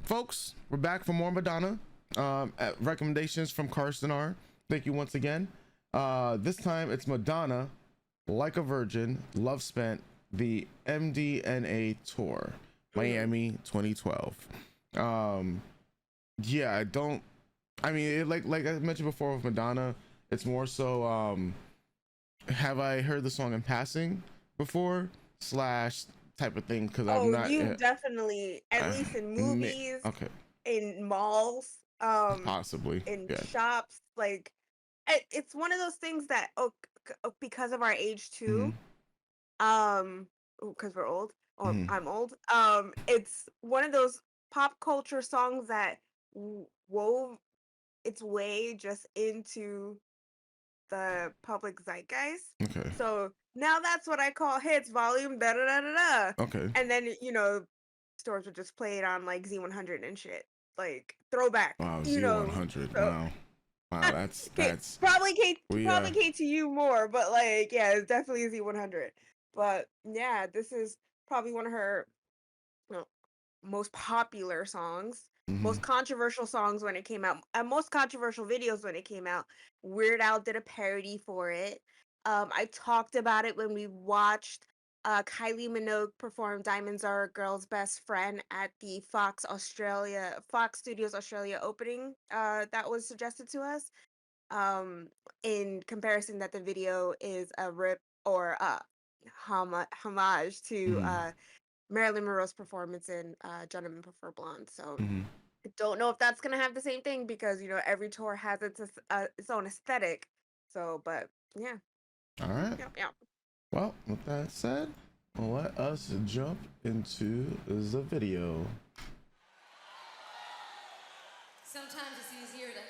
folks, we're back for more Madonna. Recommendations from Carson R. Thank you once again. This time it's Madonna, Like a Virgin, Love Spent, the MDNA tour, Miami 2012. Yeah, I mean, like I mentioned before with Madonna, it's more so have I heard the song in passing before slash type of thing, because I'm not. You definitely, at least in movies, okay, in malls, possibly in yeah. shops, like it's one of those things that because of our age too, because we're old, or I'm old, it's one of those pop culture songs that wove its way just into the public zeitgeist. Okay. So now that's what I call hits volume da da da da da. Okay. And then stores would just play it on like Z100 and shit, like throwback. Wow, Z100. Z100. Wow. Wow, that's probably KTU more, but like yeah, it's definitely Z100. But yeah, this is probably one of her most popular songs, most controversial songs when it came out, and most controversial videos when it came out. Weird Al did a parody for it. I talked about it when we watched Kylie Minogue perform "Diamonds Are a Girl's Best Friend" at the Fox Studios Australia opening. That was suggested to us. In comparison, that the video is a rip or a homage to Marilyn Monroe's performance in Gentlemen Prefer Blonde. So I don't know if that's gonna have the same thing because every tour has its own aesthetic. So, but yeah. All right. Yep. Well, with that said, let us jump into the video. Sometimes it's easier to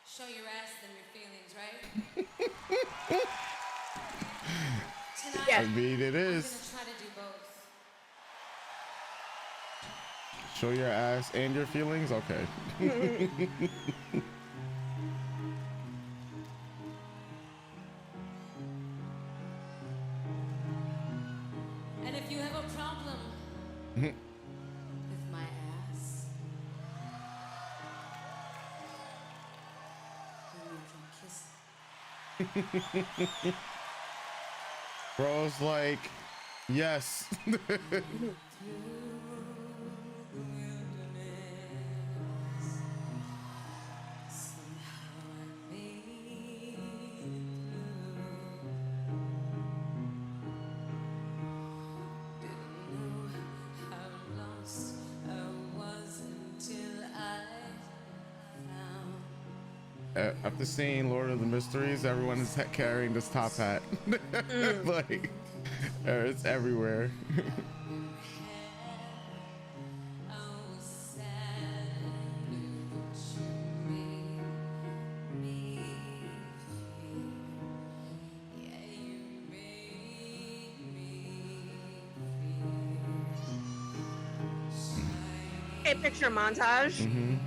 show your ass than your feelings, right? Tonight, I mean, it is. I'm gonna try to do both. Show your ass and your feelings? Okay. And if you have a problem with my ass, then you can kiss. Bro's like, yes. After seeing Lord of the Mysteries, everyone is carrying this top hat. Like, it's everywhere. Okay, picture montage.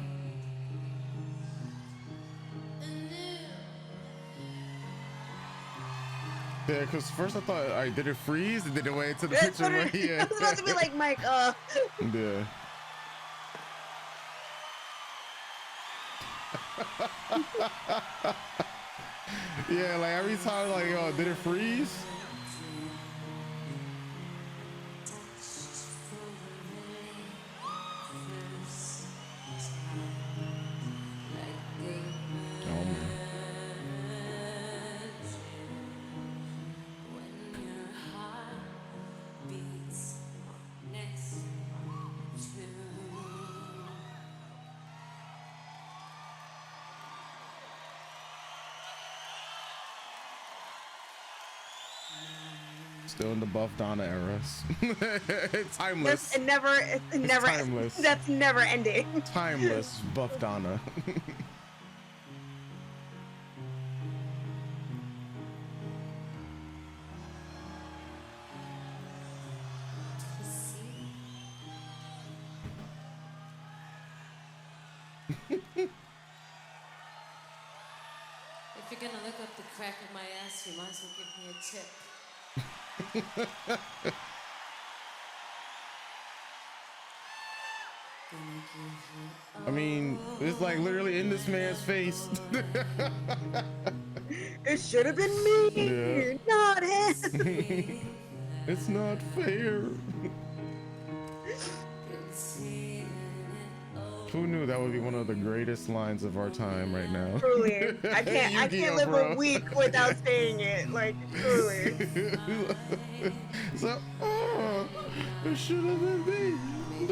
Yeah, because first I thought, all right, did it freeze? And then it went into the picture where he I was about to be like, Mike, Yeah. Yeah, like every time, like, oh, did it freeze? Still in the Buff Donna eras. Timeless. It never timeless. That's never ending. Timeless Buff Donna. If you're gonna look up the crack of my ass, you might as well give me a tip. I mean, it's like literally in this man's face. It should have been me, Yeah. not him. It's not fair. Who knew that would be one of the greatest lines of our time right now? Truly, I can't live a week without saying it. Like truly. So, oh, it should have been me,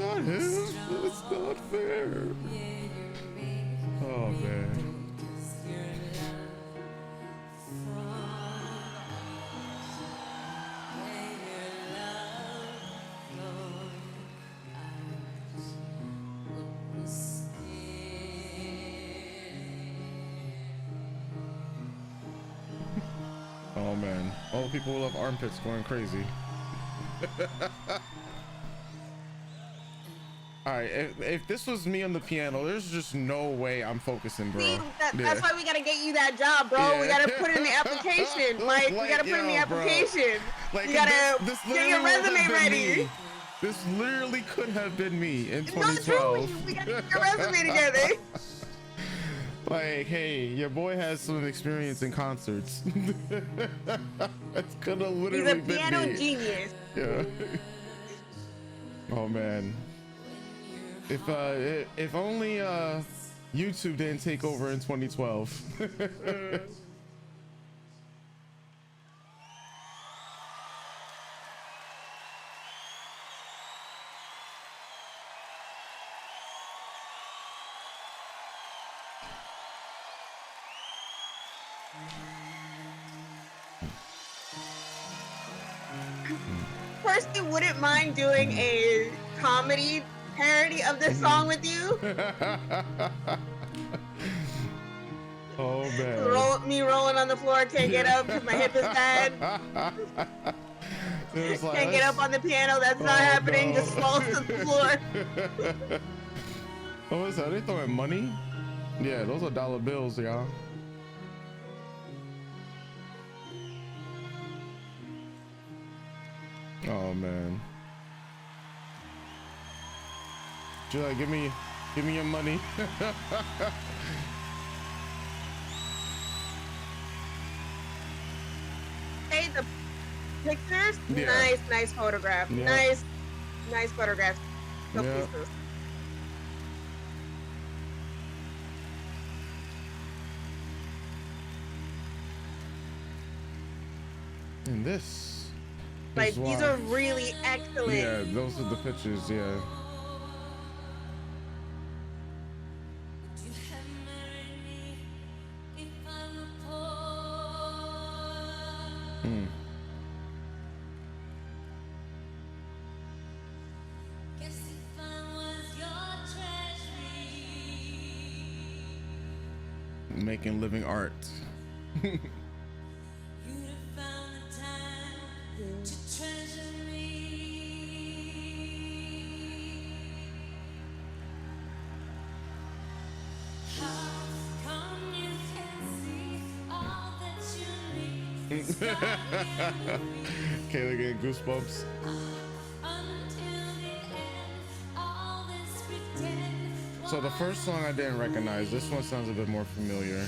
not him. It's not fair. Oh man. Oh man, all the people who love armpits going crazy. All right, if this was me on the piano, there's just no way I'm focusing, bro. See, that's why we gotta get you that job, bro. Yeah. We gotta put in the application, Mike. We gotta put in the application. Like, you gotta this get your resume ready. Me. This literally could have been me in Not 2012. true. We gotta get your resume together. Like, hey, your boy has some experience in concerts. It's gonna literally He's a piano me. genius. Yeah. Oh man. If only YouTube didn't take over in 2012. Personally, wouldn't mind doing a comedy parody of this song with you. Oh man. Me rolling on the floor, can't get up because my hip is bad. Like, Can't get up on the piano, that's not happening, no. just falls to the floor. What is that? Are they throwing money? Yeah, those are dollar bills, y'all. Oh man. July, give me your money. Hey, the pictures, Yeah. nice photograph. Yeah. Nice photograph. So Yeah. pieces. And this Like, is these why- are really excellent. Yeah, those are the pictures, yeah. Hmm. Making living art. Kayla getting goosebumps. So the first song I didn't recognize. This one sounds a bit more familiar.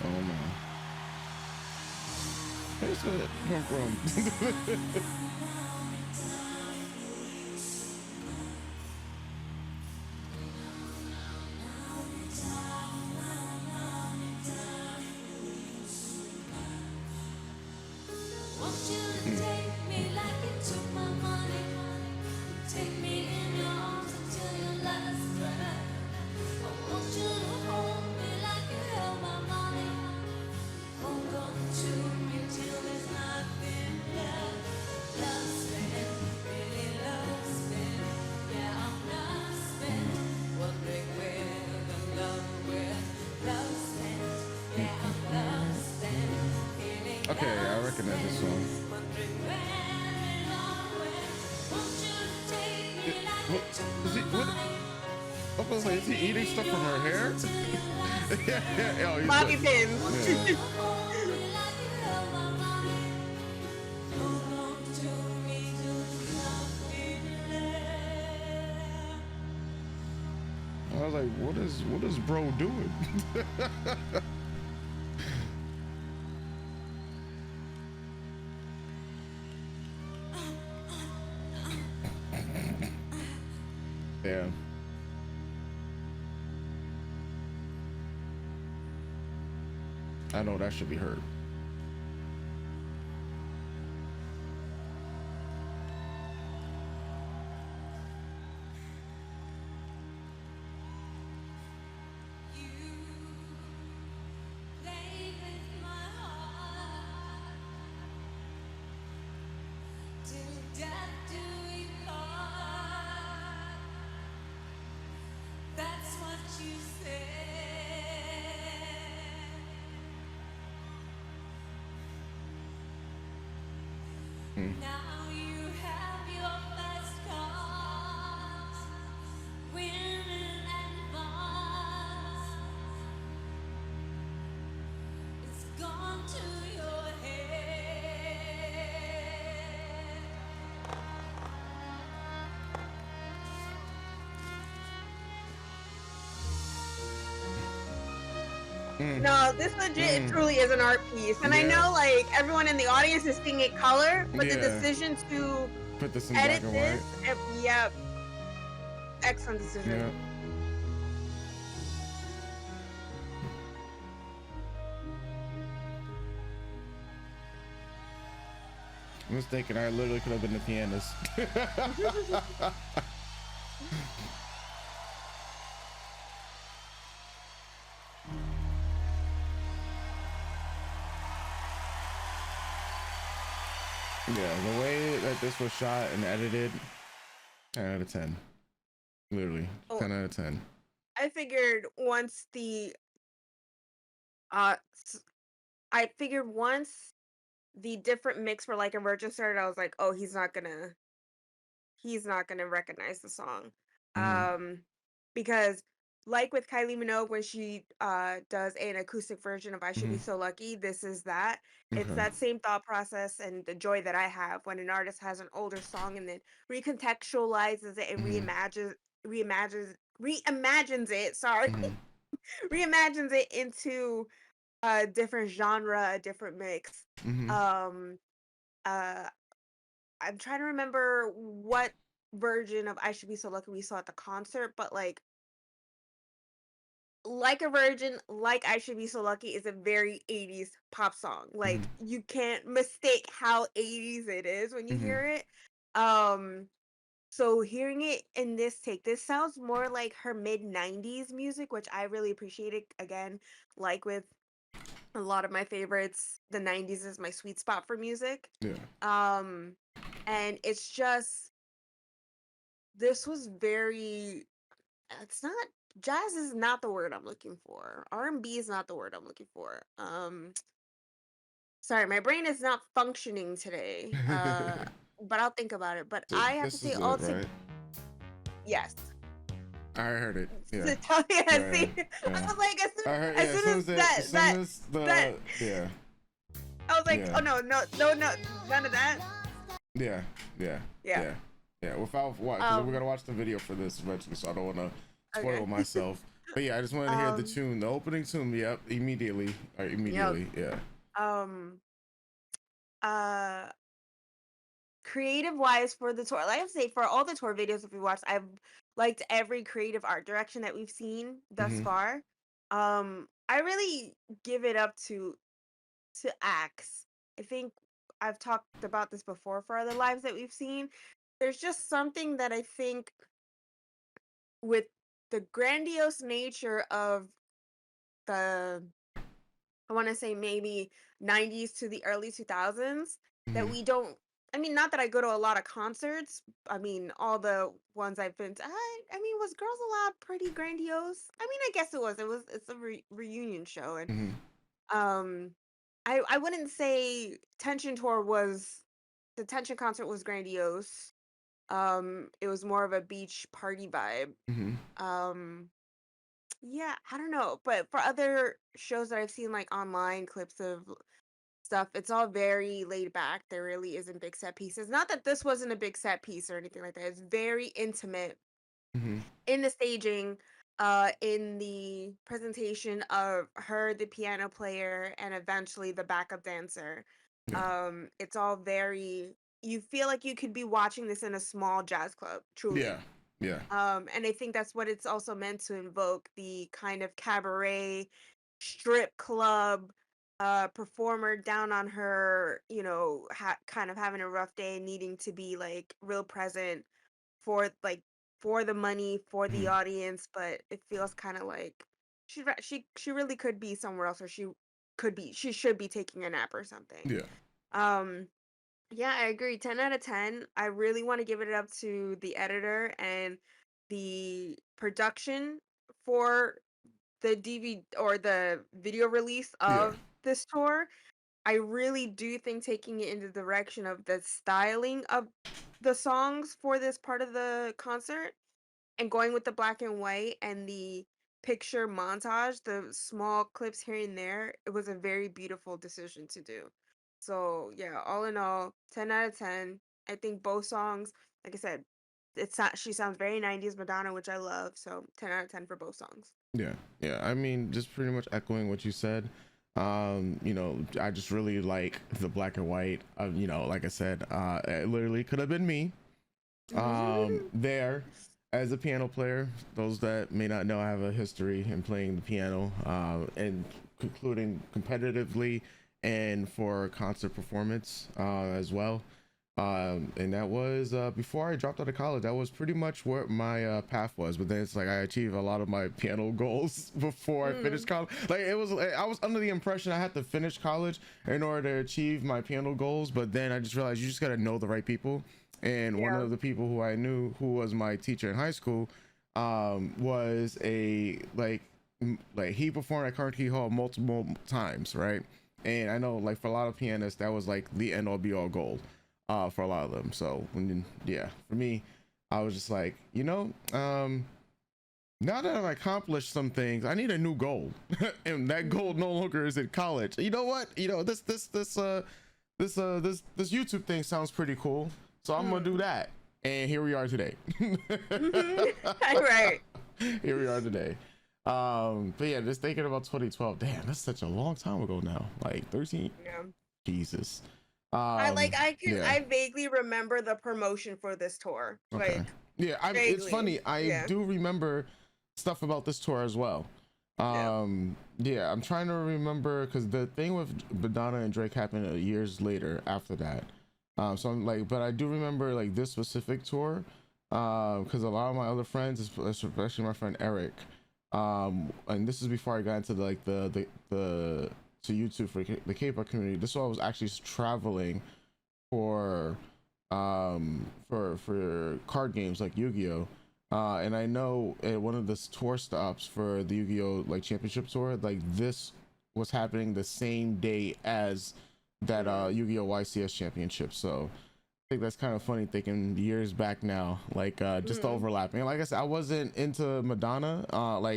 Oh man. Where's it come from? What, is he, what? I was like, is he eating stuff from her hair? Yeah. Oh, he's Bobby like, pins. yeah. I was like, what is bro doing? Yeah. I know that should be heard. Now you have your best cards, winning and lost. It's gone to your head. No, this legit truly is an art piece. And I know like everyone in the audience is seeing it color, but the decision to put this in edit black and this, white. yep. Excellent decision. Yeah. I'm mistaken, I literally could have been the pianist. Yeah, the way that this was shot and edited, 10 out of 10. Literally, 10 out of 10. I figured once the different mix for Like a Virgin started, I was like, oh, he's not gonna recognize the song. Because like with Kylie Minogue when she does an acoustic version of I Should Be So Lucky, this is that. It's that same thought process and the joy that I have when an artist has an older song and then recontextualizes it and reimagines it, sorry. Reimagines it into a different genre, a different mix. I'm trying to remember what version of I Should Be So Lucky we saw at the concert, but like a Virgin, like I Should Be So Lucky is a very 80s pop song. Like you can't mistake how 80s it is when you hear it. So hearing it in this take, this sounds more like her mid 90s music, which I really appreciated. Again, like with a lot of my favorites, the 90s is my sweet spot for music. And it's just this was very it's not jazz is not the word I'm looking for. R&B is not the word I'm looking for. Sorry, my brain is not functioning today. But I'll think about it. But So I have to this say is all it, right? Yes. I heard it. Yeah. See, I was like, as soon as that, I was like, oh no, none of that. Yeah. Without what? Because we're gonna watch the video for this eventually, so I don't want to spoil myself. But yeah, I just wanted to hear the tune, the opening tune. Yep, immediately. Yeah. Creative wise for the tour, like I say, for all the tour videos that we watched, I've liked every creative art direction that we've seen thus far. I really give it up to Axe. I think I've talked about this before for other lives that we've seen. There's just something that I think with the grandiose nature of the I want to say maybe 90s to the early 2000s that we don't I mean not that I go to a lot of concerts. I mean all the ones I've been to I mean was Girls Aloud pretty grandiose? I mean I guess it was. It's a reunion show and I wouldn't say the Tension concert was grandiose. It was more of a beach party vibe. Yeah, I don't know, but for other shows that I've seen like online clips of stuff, it's all very laid back. There really isn't big set pieces. Not that this wasn't a big set piece or anything like that. It's very intimate in the staging, in the presentation of her, the piano player, and eventually the backup dancer. It's all very, you feel like you could be watching this in a small jazz club, truly. Yeah. And I think that's what it's also meant to invoke, the kind of cabaret, strip club, performer down on her, kind of having a rough day, needing to be like real present for like for the money, for the audience, but it feels kind of like she really could be somewhere else, or she should be taking a nap or something. Yeah. Um yeah, I agree. 10 out of 10. I really want to give it up to the editor and the production for the DVD or the video release Yeah. of this tour. I really do think taking it in the direction of the styling of the songs for this part of the concert and going with the black and white and the picture montage, the small clips here and there, it was a very beautiful decision to do. So yeah, all in all, 10 out of 10. I think both songs, like I said, it's not, she sounds very 90s Madonna, which I love. So 10 out of 10 for both songs. Yeah. I mean, just pretty much echoing what you said. I just really like the black and white. Like I said, it literally could have been me. There as a piano player. Those that may not know, I have a history in playing the piano, and including competitively and for concert performance as well. And that was before I dropped out of college. That was pretty much what my path was. But then it's like I achieved a lot of my piano goals before I finished college. Like I was under the impression I had to finish college in order to achieve my piano goals. But then I just realized you just got to know the right people. And one of the people who I knew, who was my teacher in high school, was he performed at Carnegie Hall multiple times, right? And I know, like, for a lot of pianists, that was like the end all be all goal for a lot of them. So for me, I was just like, now that I've accomplished some things, I need a new goal. And that goal no longer is in college. You know what? This YouTube thing sounds pretty cool. So I'm gonna do that, and here we are today. Right. Here we are today. But yeah, just thinking about 2012. Damn, that's such a long time ago now. Like 13. Yeah. Jesus. I vaguely remember the promotion for this tour. Okay. It's funny. I do remember stuff about this tour as well. I'm trying to remember, because the thing with Madonna and Drake happened years later after that. So I'm like, but I do remember like this specific tour, because a lot of my other friends, especially my friend Eric, and this is before I got into the to YouTube for the K-pop community. This one I was actually traveling for card games like Yu-Gi-Oh! And I know at one of the tour stops for the Yu-Gi-Oh! Like championship tour, like this was happening the same day as that Yu-Gi-Oh! YCS championship. So I think that's kind of funny thinking years back now, like just the overlapping. Like I said, I wasn't into Madonna,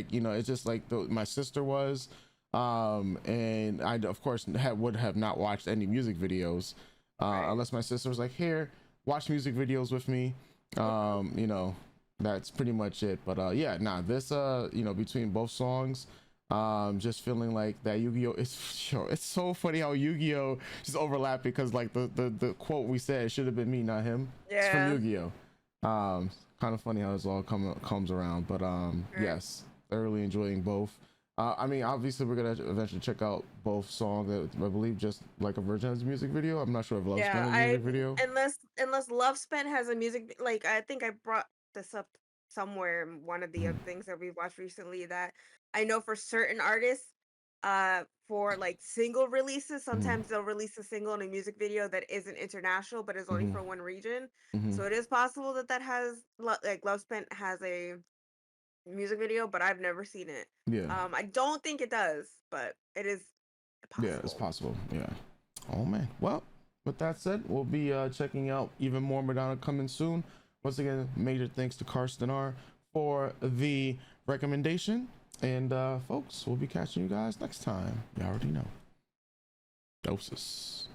it's just like my sister was, and I of course would have not watched any music videos unless my sister was like, here, watch music videos with me. That's pretty much it. But this between both songs, just feeling like that Yu-Gi-Oh! It's so funny how Yu-Gi-Oh! Just overlap, because like the quote we said should have been me, not him. Yeah. It's from Yu-Gi-Oh! Kind of funny how this all comes around. But yes, thoroughly enjoying both. I mean, obviously we're gonna eventually check out both songs. I believe Just Like a Virgin has a music video. I'm not sure if Love Spent has a music video. Unless Love Spent has a music, like I think I brought this up somewhere in one of the things that we've watched recently, that I know for certain artists, for like single releases, sometimes they'll release a single and a music video that isn't international but is only for one region. So it is possible that has like Love Spent has a music video, but I've never seen it. I don't think it does, but it is possible. Yeah, it's possible. Yeah. Oh man. Well, with that said, we'll be checking out even more Madonna coming soon. Once again, major thanks to Karsten R for the recommendation. And folks, we'll be catching you guys next time. You already know. Doses.